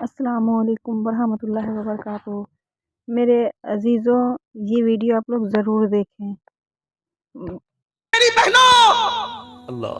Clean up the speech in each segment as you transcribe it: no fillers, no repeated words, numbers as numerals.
अस्सलामुअलैकुम वरहमतुल्लाहि वबरकातुहू। मेरे अज़ीज़ों, ये वीडियो आप लोग ज़रूर देखें। मेरी बहनों, अल्लाह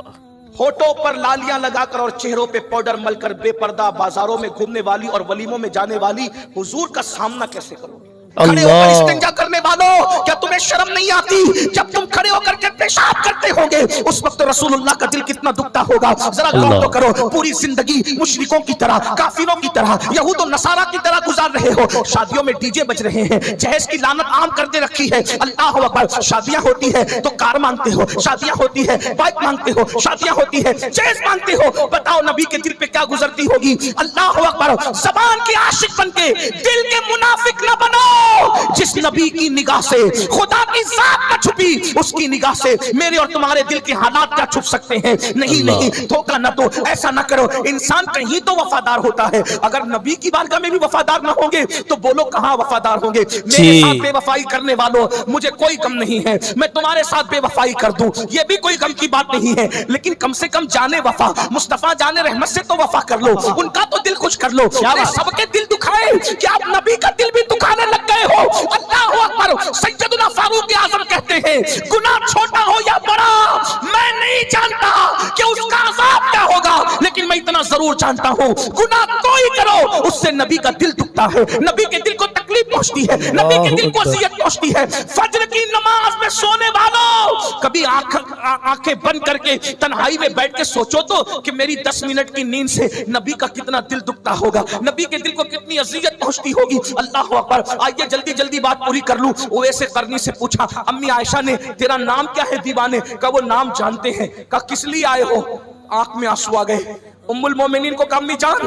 होठों पर लालियां लगाकर और चेहरों पे पाउडर मलकर बेपर्दा बाजारों में घूमने वाली और वलीमों में जाने वाली हुजूर का सामना कैसे करोगे? खड़े होकर इस्तिंजा करने वालों, क्या तुम्हें शर्म नहीं आती? जब तुम खड़े होकर के पेशाब करते होंगे उस वक्त रसूलुल्लाह का दिल कितना दुखता होगा। जरा गौर तो करो। पूरी जिंदगी मुशरिकों की तरह, काफिरों की तरह, यहूद और नसारा की तरह गुजार रहे हो। शादियों में डीजे बज रहे हैं, जहेज की लानत आम कर दे रखी है। अल्लाह अकबर। शादियां होती है तो कार मांगते हो, शादियां होती है बाइक मांगते हो, शादियां होती है जहेज मांगते हो। बताओ नबी के दिल पे क्या गुजरती होगी? अल्लाह अकबर। ज़बान के आशिक बनके दिल के मुनाफिक न बनो। जिस नबी की निगाह से खुदा की जात न छुपी, उसकी निगाह से मेरे और तुम्हारे दिल के हालात क्या छुप सकते हैं? नहीं नहीं, धोखा न दो, ऐसा न करो। इंसान कहीं तो वफादार होता है, अगर नबी की बारगाह में भी वफादार न होंगे तो बोलो कहां वफादार होंगे? मेरे साथ बेवफाई करने वालों, मुझे कोई गम नहीं है, मैं तुम्हारे साथ बेवफाई कर दूं, ये भी कोई गम की बात नहीं है। लेकिन कम से कम जाने वफा, मुस्तफा जाने रहमत से तो वफा कर लो, उनका तो दिल खुश कर लो। सबके दिल दुखाए कि आप नबी का दिल भी दुखाने लग गए हो। अल्लाहु अकबर। सैयदना फारूक आज़म कहते हैं, गुनाह छोटा हो या बड़ा, मैं नहीं जानता कि उसका अज़ाब क्या होगा, लेकिन मैं इतना जरूर जानता हूं, गुनाह कोई करो उससे नबी का दिल दुखता है, नबी के दिल को तकलीफ पहुंचती है, नबी के दिल को अज़ियत पहुंचती है। फज्र की नमाज में सोने वालों, कभी आंखें बंद करके तन्हाई में बैठ के सोचो तो कि मेरी 10 मिनट की नींद से नबी का कितना दिल दुखता होगा, नबी के दिल को कितनी अज़ियत पहुंचती होगी। अल्लाह अकबर। आइए जल्दी जल्दी बात पूरी कर लूं। ओवैसे करनी से पूछा, अम्मी आयशा ने, तेरा नाम क्या है दीवाने? का वो नाम जानते हैं। का किस लिए आए हो? आंख में आंसू आ गए। उम्मुल मोमिनीन को कहा, अम्मी जान,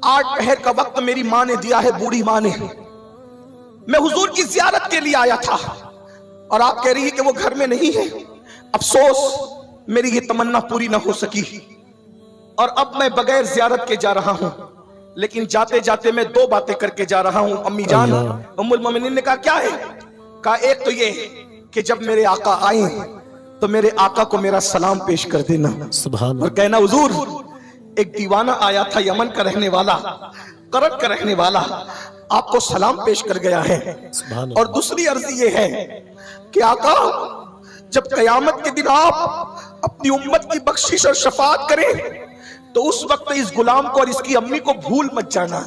8 पहर का वक्त मेरी माँ ने दिया है, बूढ़ी माँ ने, मैं हुजूर की जियारत के लिए आया था और आप कह रही है कि वो घर में नहीं है। अफसोस मेरी ये तमन्ना पूरी ना हो सकी और अब मैं बगैर जियारत के जा रहा हूं, लेकिन जाते जाते मैं 2 बातें करके जा रहा हूं अम्मी जान। उम्मुल मोमिनीन ने कहा, क्या है? कहा, एक तो ये कि जब मेरे आका आए तो मेरे आका को मेरा सलाम पेश कर देना, और कहना हुजूर एक दीवाना आया था, यमन का रहने वाला, करत का रहने वाला, आपको सलाम पेश कर गया है। और दूसरी अर्जी ये है कि आका जब कयामत के दिन आप अपनी उम्मत की बख्शिश और शफाअत करें तो उस वक्त इस गुलाम को और इसकी अम्मी को भूल मत जाना,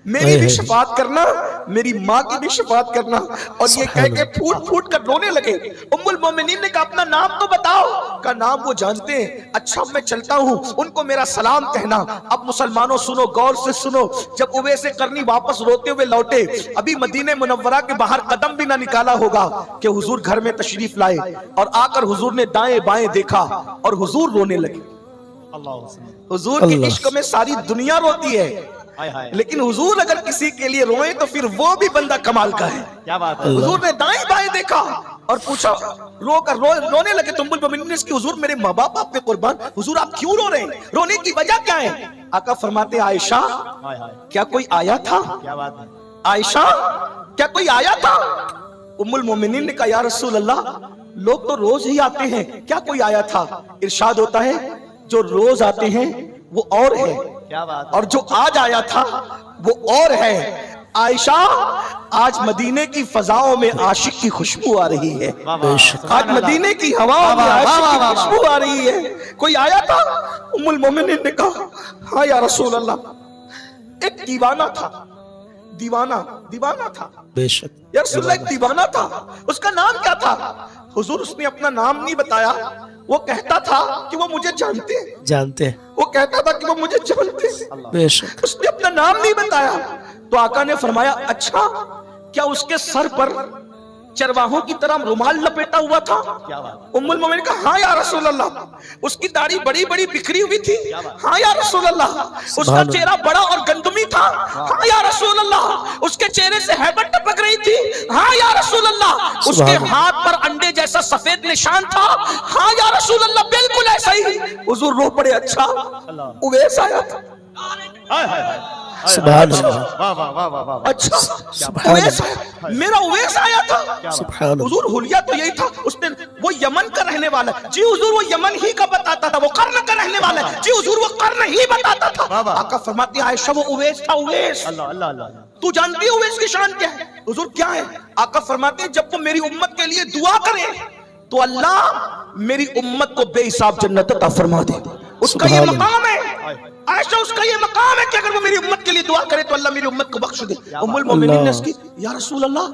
मेरी भी शफाअत करना, मेरी माँ की भी शफाअत करना। और ये कह के फूट फूट कर रोने लगे। उम्मुल मोमिनीन ने कहा, अपना नाम तो बताओ। का नाम वो जानते हैं। अच्छा मैं चलता हूँ, उनको मेरा सलाम कहना। अब मुसलमानों सुनो, गौर से सुनो। जब उवैसे करनी वापस रोते हुए लौटे, अभी मदीने मुनव्वरा के बाहर कदम भी ना निकाला होगा कि हुजूर घर में तशरीफ लाए, और आकर हुजूर ने दाएं बाएं देखा और हुजूर रोने लगे। हुजूर के इश्क में सारी दुनिया रोती है, लेकिन हुजूर अगर किसी के लिए रोए तो फिर वो भी बंदा कमाल का है। क्या बात है? हुजूर ने दाएं बाएं देखा और पूछा, रोने लगे। तो उम्मुल मोमिनीन ने इसकी, हुजूर मेरे माँ बाप आप पे कुर्बान, हुजूर आप क्यों रो रहे हैं? रोने की वजह क्या है? आका फरमाते, आयशा क्या कोई आया था? क्या बात है? आयशा क्या कोई आया था? उम्मुल मोमिनीन ने कहा, या रसूल अल्लाह लोग तो रोज ही आते हैं, क्या कोई आया था? इरशाद होता है, जो रोज आते हैं वो और है, क्या बात, और जो आज आया था वो और है। आयशा आज मदीने की फजाओं में आशिक की खुशबू आ रही है, आज मदीने की हवाओं में आशिक की खुशबू आ रही है। कोई आया था? उम्मुल मोमिनीन ने कहा, हाँ या रसूल अल्लाह एक दीवाना था। दीवाना था बेशक या रसूल अल्लाह, एक दीवाना था। उसका नाम क्या था? हुजूर उसने अपना नाम नहीं बताया, वो कहता था कि वो मुझे जानते हैं, वो कहता था कि वो मुझे जानते हैं, बेशक उसने अपना नाम नहीं बताया। तो आका ने फरमाया, अच्छा क्या उसके सर पर चरवाहों की तरह रुमाल लपेटा हुआ था? उम्मुल मोमिनीन का, हाँ या रसूल अल्लाह। उसकी दाढ़ी बड़ी बड़ी बिखरी हुई थी? हाँ या रसूल अल्लाह। उसका चेहरा बड़ा और गंदमी था? हाँ या रसूल अल्लाह। उसके चेहरे से हैबत टपक रही थी? हाँ या रसूल अल्लाह। उसके हाथ पर अंडे जैसा सफेद निशान था? हाँ या रसूल अल्लाह, बिल्कुल ऐसा ही। हुजूर रो पड़े, अच्छा उवैस आया था? सुभान अल्लाह, वाह वाह वाह वाह वाह। अच्छा सुभान उवैस मेरा उवैस आया था। सुभान अल्लाह, हुजूर हुलिया तो यही था, उसने वो यमन का रहने वाला है जी हुजूर, वो यमन ही का बताता था, वो कर्न का रहने वाला है जी हुजूर, वो कर्न ही बताता था। आका फरमाते हैं आयशा वो उवैस था, उवैस। अल्लाह अल्लाह अल्लाह। तू जानती है उवैस की शान क्या है? हुजूर क्या है? आका फरमाते हैं जब वो मेरी उम्मत के लिए दुआ करे तो अल्लाह मेरी उम्मत को बेहिसाब जन्नत अता फरमा दे। उसका ये मकाम है आयशा, उसका ये मकाम है कि अगर वो मेरी उम्मत के लिए दुआ करे तो अल्लाह मेरी उम्मत को बख्श दे। उम्मुल मोमिनीन ने इसकी या रसूल अल्लाह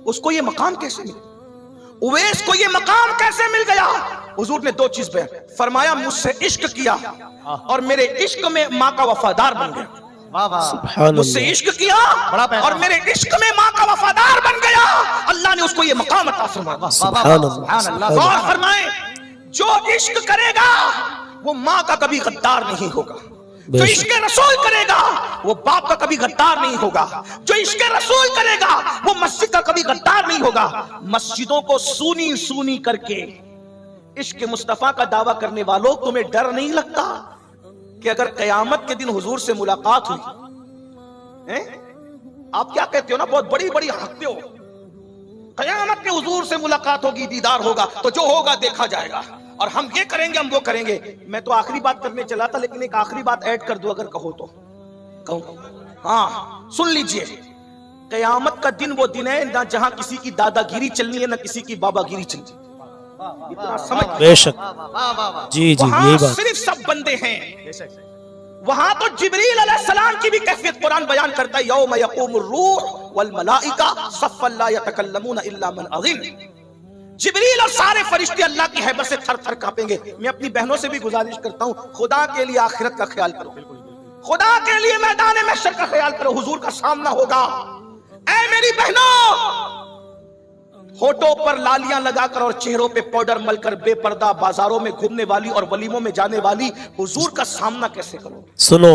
उसको ये मकाम कैसे मिला, उवैस को ये मकाम कैसे मिल गया? हुजूर ने दो चीज बयान फरमाया, मुझसे इश्क किया और मेरे इश्क में माँ का वफादार बन गया। वाह वाह। सुभान मुझसे अल्लाह, इश्क किया और मेरे इश्क में माँ का वफादार बन गया, अल्लाह ने उसको ये मकाम अता फरमाया। सुभान अल्लाह, सुभान अल्लाह। गौर फरमाएं, जो इश्क करेगा वो माँ का कभी गद्दार नहीं होगा, जो बेशक। इश्क रसूल करेगा वो बाप का कभी गद्दार नहीं होगा, जो इश्क रसूल करेगा वो मस्जिद का कभी गद्दार नहीं होगा। मस्जिदों को सूनी सूनी करके इश्क मुस्तफा का दावा करने वालों, तुम्हें डर नहीं लगता कि अगर कयामत के दिन हुजूर से मुलाकात हुई हैं? आप क्या कहते हो ना, बहुत बड़ी बड़ी हकते हो, कयामत में हुजूर से मुलाकात होगी, दीदार होगा, तो जो होगा देखा जाएगा और हम ये करेंगे हम वो करेंगे। मैं तो आखिरी बात करने चला था, लेकिन एक आखिरी बात ऐड कर दूं अगर कहो तो कहूं। हाँ सुन लीजिए, कयामत का दिन वो दिन है ना जहां किसी की दादागिरी चलनी है ना किसी की बाबागिरी चलनी। इतना समझ, बेशक, जी जी, वहां यही बात। सिर्फ सब बंदे हैं। वहां तो जिब्रील अलैहिस्सलाम की भी कैफियत कुरान बयान करता है, यौम यक़ूमुर रूह वल मलाइका सफ़्फ़न ला यतकल्लमूना इल्ला मन अज़िन। जिब्रील और सारे फरिश्ते अल्लाह की हैबत से थर थर कांपेंगे। मैं अपनी बहनों से भी गुजारिश करता हूं, खुदा के लिए आखिरत का ख्याल करो, खुदा के लिए मैदान महशर का ख्याल करो, हुजूर का सामना होगा। ऐ मेरी बहनों, होठों पर लालियां लगाकर और चेहरों पे पाउडर मलकर बेपर्दा बाजारों में घूमने वाली और वलीमों में जाने वाली हुजूर का सामना कैसे करोगे? सुनो,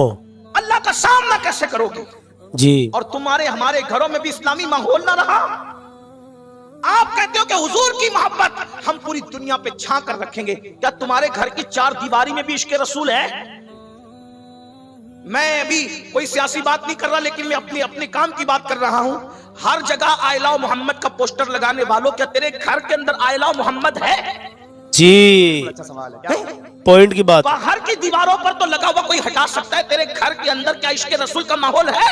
अल्लाह का सामना कैसे करोगे? जी, और तुम्हारे हमारे घरों में भी इस्लामी माहौल ना रहा। आप कहते हो कि हुजूर की मोहब्बत हम पूरी दुनिया पे छां कर रखेंगे, क्या तुम्हारे घर की चार दीवारी में भी इश्क रसूल है? मैं अभी कोई सियासी बात नहीं कर रहा, लेकिन मैं अपने काम की बात कर रहा हूं। हर जगह आई लव मोहम्मद का पोस्टर लगाने वालों, क्या तेरे घर के अंदर आई लव मोहम्मद है? जी, अच्छा सवाल है क्या? पॉइंट की बात। बाहर की दीवारों पर तो लगा हुआ कोई हटा सकता है, तेरे घर के अंदर क्या इश्क रसूल का माहौल है?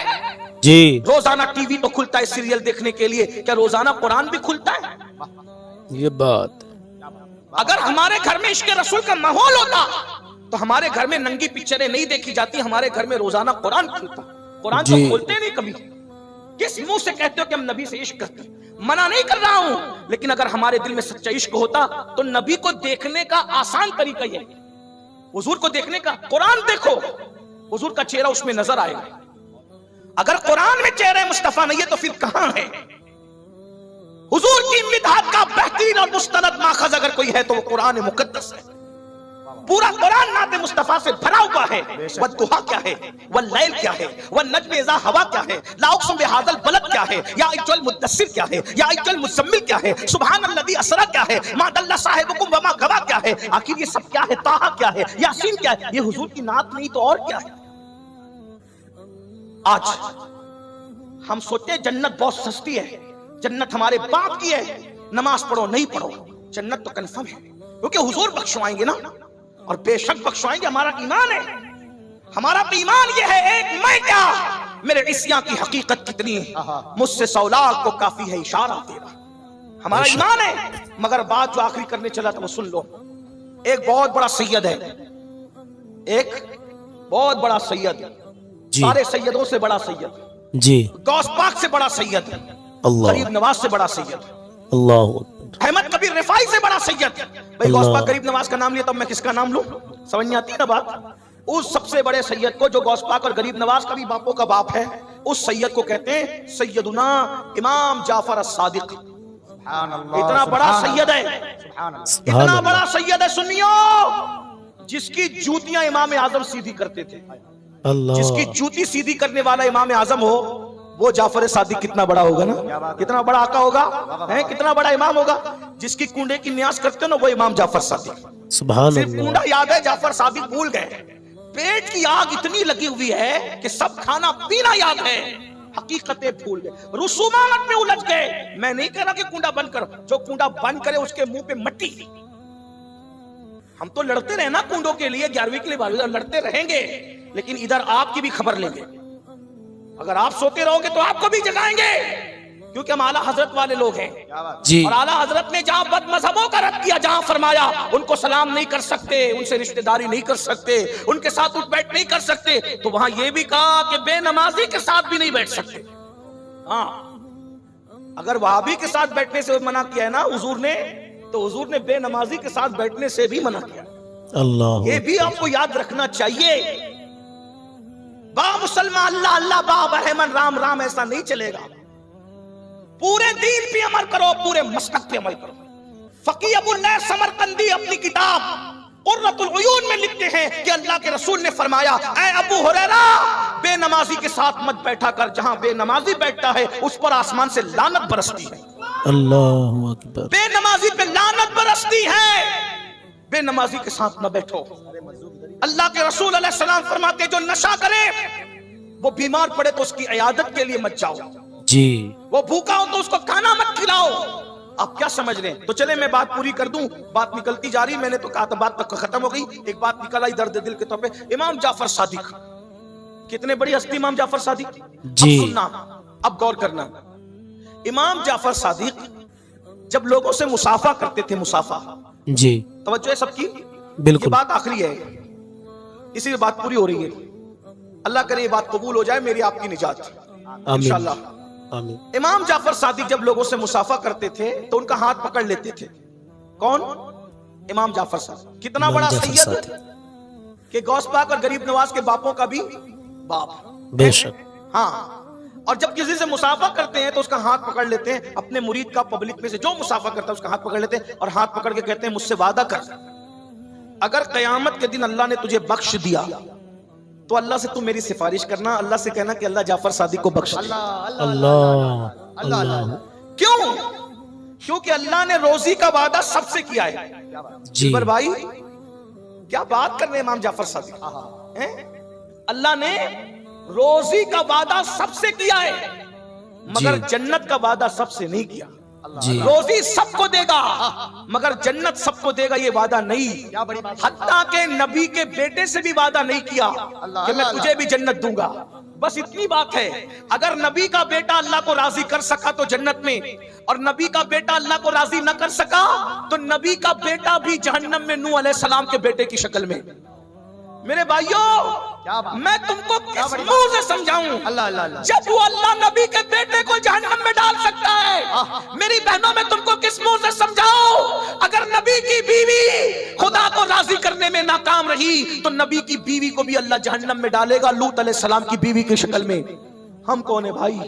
जी, रोजाना टीवी तो खुलता है सीरियल देखने के लिए, क्या रोजाना कुरान भी खुलता है? ये बात। अगर हमारे घर में इश्क रसूल का माहौल होता तो हमारे घर में नंगी पिक्चरें नहीं देखी जाती, हमारे घर में रोजाना कुरान खुलता। कुरान तो जी। खोलते नहीं कभी। किस मुंह से कहते हो कि हम नबी से इश्क करते हैं? मना नहीं कर रहा हूं, लेकिन अगर हमारे दिल में सच्चा इश्क होता तो नबी को देखने का आसान तरीका ये, हुजूर को देखने का, कुरान देखो, हुजूर का चेहरा उसमें नजर आएगा। अगर कुरान में चेहरा मुस्तफा नहीं है तो फिर कहां है? हुजूर की मिदाद का बेहतरीन और मुस्तनद माखज अगर कोई है तो वो कुरान मुकद्दस है। पूरा कुरान नाते मुस्तफा से भरा हुआ है। वद्दुहा क्या है, वल्लैल क्या है, वन्नज्म इज़ा हवा क्या है, ला उक़्सिमु बिहाज़ल बलद क्या है, या अय्युहल मुद्दस्सिर क्या है, या अय्युहल मुज़म्मिल क्या है, सुब्हानल्लज़ी अस्रा क्या है, मा दल्ला साहिबुकुम वमा गवा क्या है, आखिर ये सब क्या है, ताहा क्या है, यासीन क्या है? ये हुजूर की नात नहीं तो और क्या है? आज हम सोचते हैं जन्नत बहुत सस्ती है, जन्नत हमारे बाप की है, नमाज पढ़ो नहीं पढ़ो, जन्नत तो कंफर्म है क्योंकि हुजूर बख्शवाएंगे ना, और बेशक बख्शवाएंगे। हमारा ईमान है, हमारा तो ईमान ये है, एक मैं क्या मेरे इस्या की हकीकत कितनी है, मुझसे 100 लाख को काफी है इशारा तेरा। हमारा ईमान है। मगर बात जो आखिरी करने चला था वो सुन लो। एक बहुत बड़ा सैयद है, एक बहुत बड़ा सैयद, सारे सैयदों से बड़ा सैयद, जी, गौस पाक से बड़ा सैयद, अल्लाह, गरीब नवाज से बड़ा सैयद, अल्लाह, अहमद कबीर रिफाई से बड़ा सैयद। भाई गौस पाक गरीब नवाज का नाम लिया तो मैं किसका नाम लूं? समझ नहीं आती ना बात। उस सबसे बड़े सैयद को, जो गौस पाक और गरीब नवाज का भी बापों का बाप है, उस सैयद को कहते हैं सैयदुना इमाम जाफर as-सादिक। इतना बड़ा सैयद है, इतना बड़ा सैयद है सुनियो, जिसकी जूतियां इमाम आजम सीधी करते थे। अल्लाह, जिसकी जूती सीधी करने वाला इमाम आजम हो वो जाफर सादिक कितना बड़ा होगा ना, कितना बड़ा आका होगा, है कितना बड़ा इमाम होगा। जिसकी कुंडे की न्यास करते हो ना वो इमाम जाफर सादिक। सुभान सिर्फ अल्लाह, कुंडा याद है, जाफर सादिक भूल गए। पेट की आग इतनी लगी हुई है कि सब खाना पीना याद है, हकीकतें भूल गए, रुसूमात में उलझ गए। मैं नहीं कह रहा कि कुंडा बंद करो, जो कुंडा बंद करे उसके मुंह पे मट्टी। हम तो लड़ते रहे ना कुंडों के लिए, 11वीं के लिए लड़ते रहेंगे, लेकिन इधर आपकी भी खबर लेंगे। अगर आप सोते रहोगे तो आपको भी जगाएंगे, क्योंकि हम आला हजरत वाले लोग हैं जी। और आला हजरत ने जहां बद मजहबों का रद्द किया, जहां फरमाया उनको सलाम नहीं कर सकते, उनसे रिश्तेदारी नहीं कर सकते, उनके साथ उठ बैठ नहीं कर सकते, तो वहां यह भी कहा कि बेनमाजी के साथ भी नहीं बैठ सकते। हाँ, अगर वहाबी के साथ बैठने से मना किया है ना हुजूर ने, तो हुजूर ने बेनमाजी के साथ बैठने से भी मना किया। अल्लाह, ये भी आपको याद रखना चाहिए। बा मुसलमान अल्लाह अल्लाह, बा रहमान राम राम, ऐसा नहीं चलेगा। पूरे दीन पे अमल करो, पूरे मसलक पे अमल करो। फकीह अबुल्लाह समरकंदी अपनी किताब कुर्रतुल उयून में लिखते हैं कि अल्लाह के रसूल ने फरमाया, ऐ अबू हुरैरा, बेनमाजी के साथ मत बैठा कर, जहां बेनमाजी बैठता है उस पर आसमान से लानत बरसती है। अल्लाहु अकबर। बेनमाजी पे लानत बरसती है, बेनमाजी के साथ न बैठो। अल्लाह के रसूल अलैहि सलाम फरमाते, जो नशा करे वो बीमार पड़े तो उसकी इयादत के लिए मत जाओ जी। वो भूखा हो तो उसको खाना मत खिलाओ। आप क्या समझ रहे हैं? तो चले मैं बात पूरी कर दूं, बात निकलती जा रही, मैंने तो कहा था बात तक खत्म हो गई, एक बात निकल आई दर्द दिल के तौर पे। इमाम जाफर सादिक, कितने बड़ी हस्ती इमाम जाफर सादिक जी। अब सुनना, अब गौर करना। इमाम जाफर सादिक जब लोगों से मुसाफा करते थे, मुसाफा, जी, तवज्जो है सबकी, बिल्कुल। ये बात आखिरी है, इसी बात पूरी हो रही है। अल्लाह करे ये बात कबूल हो जाए, मेरी आपकी निजात इंशाअल्लाह। आमीन। इमाम जाफर सादिक जब लोगों से मुसाफा करते थे तो उनका हाथ पकड़ लेते थे। कौन? इमाम जाफर सादिक। कितना बड़ा सैयद कि गौस पाक और गरीब नवाज के बापों का भी बाप, बेशक। हाँ, और जब किसी से मुसाफा करते हैं तो उसका हाथ पकड़ लेते हैं, अपने मुरीद का पब्लिक में से जो मुसाफा करता है उसका हाथ पकड़ लेते हैं और हाथ पकड़ के कहते हैं, मुझसे वादा कर, अगर कयामत के दिन अल्लाह ने तुझे बख्श दिया तो अल्लाह से तू मेरी सिफारिश करना, अल्लाह से कहना कि अल्लाह जाफर सादिक को बख्श दे। अल्लाह अल्लाह। क्यों? क्योंकि अल्लाह ने रोजी का वादा सबसे किया है। जी पर भाई क्या बात कर रहे हैं इमाम जाफर सादिक हैं? अल्लाह ने रोजी का वादा सबसे किया है, मगर जन्नत का वादा सबसे नहीं किया। जी। रोजी सबको देगा मगर जन्नत सबको देगा, ये वादा नहीं। हत्ता के नबी के बेटे से भी वादा नहीं किया कि मैं तुझे भी जन्नत दूंगा। बस इतनी बात है, अगर नबी का बेटा अल्लाह को राजी कर सका तो जन्नत में, और नबी का बेटा अल्लाह को राजी न कर सका तो नबी का बेटा भी जहन्नम में, नूह अलैहि सलाम के बेटे की शक्ल में। मेरे भाइयों, मैं तुमको किस मुंह से समझाऊं? अल्लाह अल्लाह अल्लाह। जब वो अल्लाह नबी के बेटे को जहन्नम में डाल सकता है, मेरी बहनों में तुमको किस मुंह से समझाऊं? अगर नबी की बीवी खुदा को राजी करने में नाकाम रही तो नबी की बीवी को भी अल्लाह जहन्नम में डालेगा, लूत अलैहिस्सलाम की बीवी की शक्ल में। हम कौन है भाई?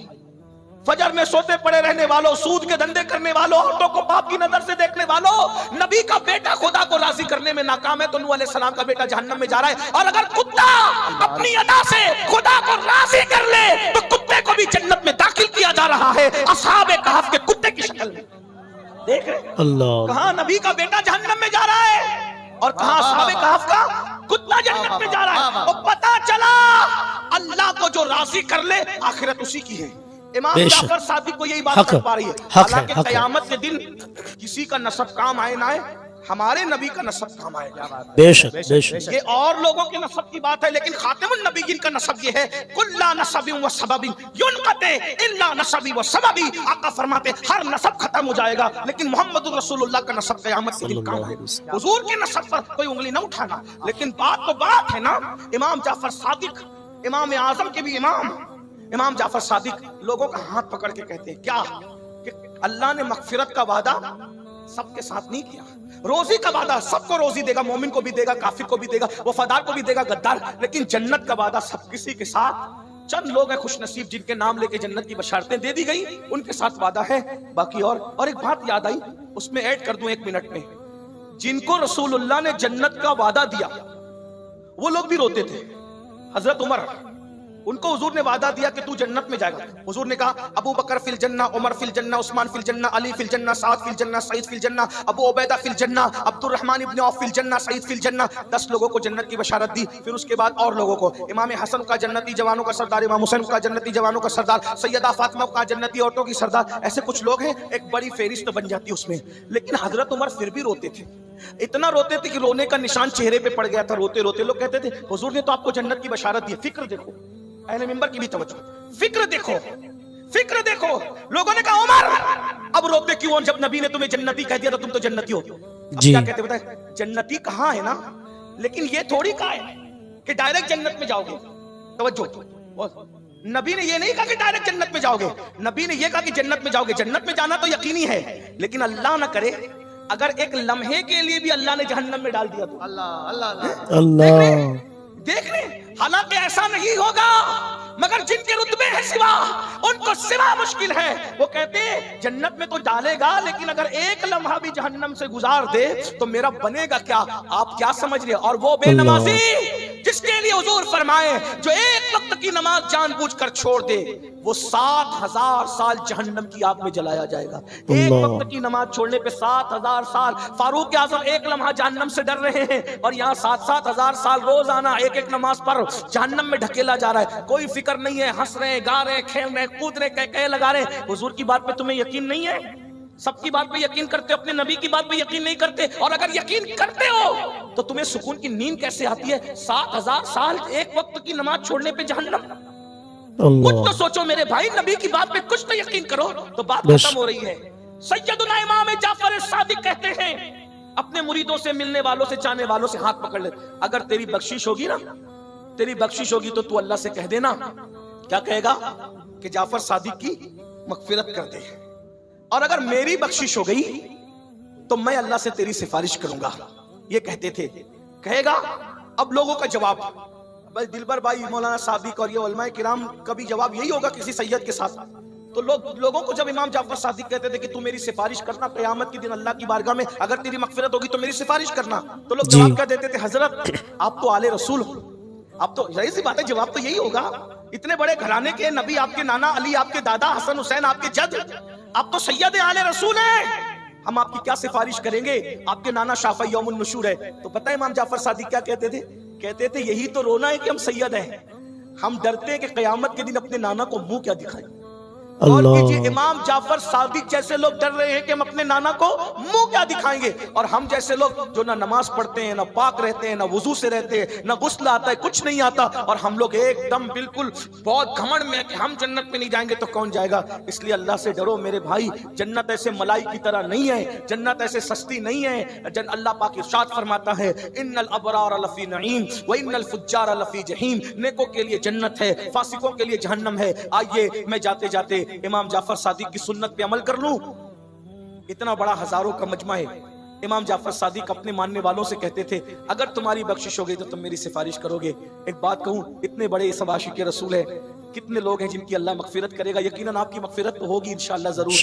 फजर में सोते पड़े रहने वालों, सूद के धंधे करने वालों, औरतों को बाप की नजर से देखने वालों, नबी का बेटा खुदा को राजी करने में नाकाम है तो नूह अलैहिस्सलाम का बेटा जहन्नम में जा रहा है। और अगर कुत्ता अपनी अदा से खुदा को राजी कर ले तो कुत्ते को भी जन्नत में दाखिल किया जा रहा है, असहाबे कहफ के कुत्ते की शक्ल में। देख रहे अल्लाह। कहां नबी का बेटा जहन्नम में जा रहा है और कहां असहाबे कहफ का कुत्ता जन्नत में जा रहा है। और पता चला अल्लाह को जो राजी कर ले आखिरत उसी की है। इमाम जाफर सादिक को यही बात कर पा रही है। हालांकि कयामत के दिन किसी का नसब काम आए ना आए, हमारे नबी का नसब काम आएगा। बेशक बेशक। ये और लोगों के नसब की बात है, लेकिन खातिमुन नबीयीन का नसब ये है, कुल्ला नसबिन व सबबिन युनक़ते इल्ला नसबी व सबबी। आका फरमाते हर नसब खत्म हो जाएगा लेकिन मोहम्मदुर रसूलुल्लाह का नसब कयामत के दिन काम आएगा। हुजूर के नसब पर कोई उंगली ना उठाना, लेकिन बात तो बात है ना। इमाम जाफर सादिक, इमाम आजम के भी इमाम जाफर सादिक लोगों का हाथ पकड़ के कहते हैं क्या कि अल्लाह ने मगफिरत का वादा सबके साथ नहीं किया, रोजी का वादा सबको रोजी देगा, मोमिन को भी देगा, काफिर को भी देगा, वफादार को भी देगा, गद्दार, लेकिन जन्नत का वादा सब किसी के साथ चंद लोग हैं खुशनसीब जिनके नाम लेके जन्नत की बशारतें दे दी गई, उनके साथ वादा है। बाकी और एक बात याद आई, उसमें ऐड कर दूं 1 मिनट में, जिनको रसूलुल्लाह ने जन्नत का वादा दिया वो लोग भी रोते थे। हजरत उमर उनको हुजूर ने वादा दिया कि तू जन्नत में जाएगा। हुजूर ने कहा अबू बकर फिल जन्ना, उमर फिल जन्ना, उस्मान फिल जन्ना, अली फिल जन्ना, साद फिल जन्ना, सईद फिल जन्ना, अबू उबैदा फिल जन्ना, अब्दुल रहमान इब्न औफ फिल जन्ना, सईद फिल जन्ना। 10 लोगों को जन्नत की बशारत दी। फिर उसके बाद और लोगों को, इमाम हसन का जन्नती जवानों का सरदार, इमाम हुसैन का जन्नती जवानों का सरदार, सैयदा फातिमा का जन्नती औरतों की सरदार। ऐसे कुछ लोग हैं, एक बड़ी फेरिस्त बन जाती है उसमें। लेकिन हजरत उमर फिर भी रोते थे, इतना रोते थे कि रोने का निशान चेहरे पे पड़ गया था। रोते रोते लोग कहते थे हुजूर ने तो आपको जन्नत की बशारत दी। फिक्र देखो, अहले मिंबर की भी तवज्जो, फिक्र देखो, फिक्र देखो। लोगों ने कहा उमर अब रोते क्यों, जब नबी ने तुम्हें जन्नती कह दिया तो तुम तो जन्नती हो। जी। क्या कहते बताए, जन्नती कहां है ना, लेकिन ये थोड़ी कहा है कि डायरेक्ट जन्नत में जाओगे। तवज्जो, नबी ने ये नहीं कहा कि डायरेक्ट जन्नत में जाओगे, नबी ने ये कहा कि जन्नत में जाओगे। जन्नत में जाना तो यकीनी है, लेकिन अल्लाह ना करे अगर एक लम्हे के लिए भी अल्लाह ने जहन्नम में डाल दिया तो। अल्लाह अल्लाह अल्लाह। देख रहे, हालांकि ऐसा नहीं होगा, मगर जिनके रुतबे है सिवा, उनको सिवा मुश्किल है। वो कहते हैं जन्नत में तो डालेगा, लेकिन अगर एक लम्हा भी जहन्नम से गुजार दे तो मेरा बनेगा क्या। आप क्या समझ रहे? और वो बेनमाजी जिसके लिए हुजूर फरमाए जो एक वक्त की नमाज जानबूझकर छोड़ दे, वो 7000 साल जहन्नम की आग में जलाया जाएगा। एक वक्त की नमाज छोड़ने पे 7000 साल। फारूक आजम एक लम्हा जहन्नम से डर रहे हैं, और यहाँ 7-7 साल रोजाना एक एक नमाज पर जहन्नम में ढकेला जा रहा है। कोई फिक्र नहीं है, हंस रहे, गा रहे, खेल रहे, कूद रहे, कह लगा रहे। हुजूर की बात पे तुम्हें यकीन नहीं है? सबकी बात पे यकीन करते हो, अपने नबी की बात पे यकीन नहीं करते। और अगर यकीन करते हो तो तुम्हें सुकून की नींद कैसे आती है? 7000 साल एक वक्त की नमाज छोड़ने पे जहन्नम। कुछ तो सोचो मेरे भाई, नबी की बात पे कुछ तो यकीन करो, तो बात खत्म हो रही है। सैयदुना इमाम जाफर सादिक कहते हैं अपने मुरीदों से, मिलने वालों से, चाहने वालों से हाथ पकड़ ले, अगर तेरी बख्शिश होगी ना, तेरी बख्शिश होगी तो तू अल्लाह से कह देना। क्या कहेगा? कि जाफर सादिक की मगफिरत कर दे। और अगर मेरी बख्शिश हो गई तो मैं अल्लाह से तेरी सिफारिश करूंगा। ये कहते थे। कहेगा अब लोगों का जवाब, बस दिलबर भाई, मौलाना सादिक और ये उलमाए किराम का भी जवाब यही होगा किसी सैयद के साथ। तो लोगों को जब इमाम जाफर सादिक कहते थे कि तू मेरी सिफारिश करना क़यामत के दिन अल्लाह की बारगाह में, अगर तेरी मगफिरत होगी तो मेरी सिफारिश करना, तो लोग जवाब क्या देते थे? हजरत आप तो आले रसूल हो। आप तो यही सी बात है, जवाब तो यही होगा। इतने बड़े घराने के नबी, आपके नाना अली, आपके दादा हसन हुसैन, आपके जद, आप तो सैयद आले रसूल हैं। हम आपकी क्या सिफारिश करेंगे? आपके नाना शाफी यौमुन नुशूर है। तो पता है इमाम जाफर सादिक क्या कहते थे? कहते थे यही तो रोना है कि हम सैयद हैं। हम डरते हैं कि क़यामत के दिन अपने नाना को मुंह क्या दिखाएं। और कीजिए, इमाम जाफर सादिक जैसे लोग डर रहे हैं कि हम अपने नाना को मुंह क्या दिखाएंगे, और हम जैसे लोग जो ना नमाज पढ़ते हैं, ना पाक रहते हैं, ना वुजू से रहते हैं, ना गुस्ल आता है, कुछ नहीं आता, और हम लोग एकदम बिल्कुल बहुत घमंड में कि हम जन्नत में नहीं जाएंगे तो कौन जाएगा। इसलिए अल्लाह से डरो मेरे भाई। जन्नत ऐसे मलाई की तरह नहीं है, जन्नत ऐसे सस्ती नहीं है। अल्लाह पाक इरशाद फरमाता है इन्नल अबरार लफी नईम व इन्नल फुज्जार लफी जहीम। नेकों के लिए जन्नत है, फासिकों के लिए जहन्नम है। आइए मैं जाते जाते इमाम जाफर सादिक की सुन्नत पे अमल कर लूं। इतना बड़ा हजारों का मजमा है। इमाम जाफर सादिक अपने मानने वालों से कहते थे अगर तुम्हारी बख्शिश हो गई तो तुम मेरी सिफारिश करोगे। एक बात कहूं, इतने बड़े सब आशिक रसूल है, कितने लोग हैं जिनकी अल्लाह मगफिरत करेगा? यकीनन आपकी मगफिरत तो होगी इंशाअल्लाह जरूर।